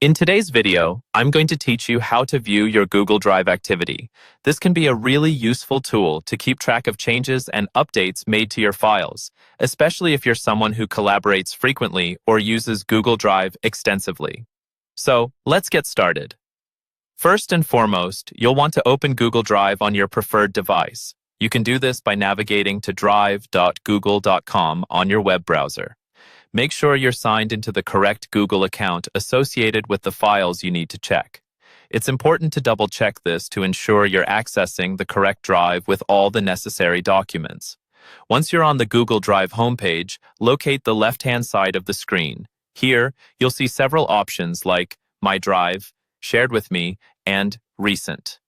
In today's video, I'm going to teach you how to view your Google Drive activity. This can be a really useful tool to keep track of changes and updates made to your files, especially if you're someone who collaborates frequently or uses Google Drive extensively. So, let's get started. First and foremost, you'll want to open Google Drive on your preferred device. You can do this by navigating to drive.google.com on your web browser. Make sure you're signed into the correct Google account associated with the files you need to check. It's important to double-check this to ensure you're accessing the correct drive with all the necessary documents. Once you're on the Google Drive homepage, locate the left-hand side of the screen. Here, you'll see several options like My Drive, Shared with Me, and Recent.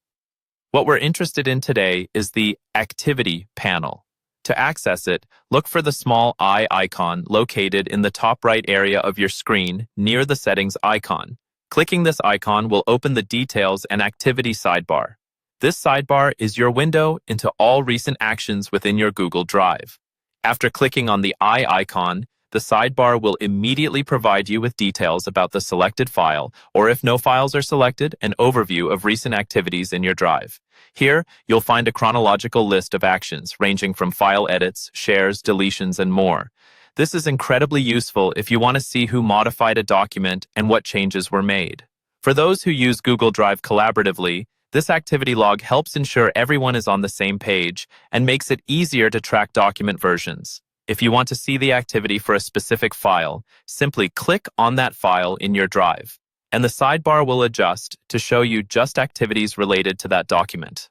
What we're interested in today is the Activity panel. To access it, look for the small eye icon located in the top right area of your screen near the settings icon. Clicking this icon will open the Details and Activity sidebar. This sidebar is your window into all recent actions within your Google Drive. After clicking on the eye icon, the sidebar will immediately provide you with details about the selected file, or if no files are selected, an overview of recent activities in your drive. Here, you'll find a chronological list of actions ranging from file edits, shares, deletions, and more. This is incredibly useful if you want to see who modified a document and what changes were made. For those who use Google Drive collaboratively, this activity log helps ensure everyone is on the same page and makes it easier to track document versions. If you want to see the activity for a specific file, simply click on that file in your drive, and the sidebar will adjust to show you just activities related to that document.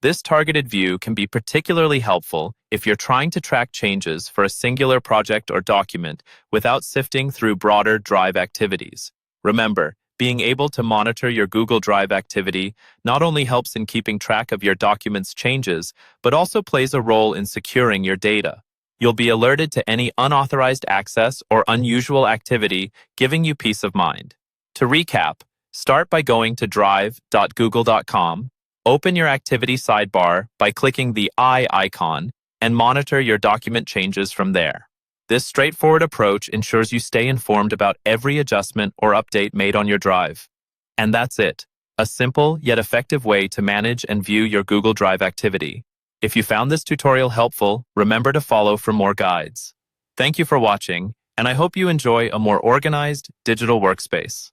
This targeted view can be particularly helpful if you're trying to track changes for a singular project or document without sifting through broader Drive activities. Remember, being able to monitor your Google Drive activity not only helps in keeping track of your document's changes, but also plays a role in securing your data. You'll be alerted to any unauthorized access or unusual activity, giving you peace of mind. To recap, start by going to drive.google.com, open your activity sidebar by clicking the eye icon, and monitor your document changes from there. This straightforward approach ensures you stay informed about every adjustment or update made on your drive. And that's it, a simple yet effective way to manage and view your Google Drive activity. If you found this tutorial helpful, remember to follow for more guides. Thank you for watching, and I hope you enjoy a more organized digital workspace.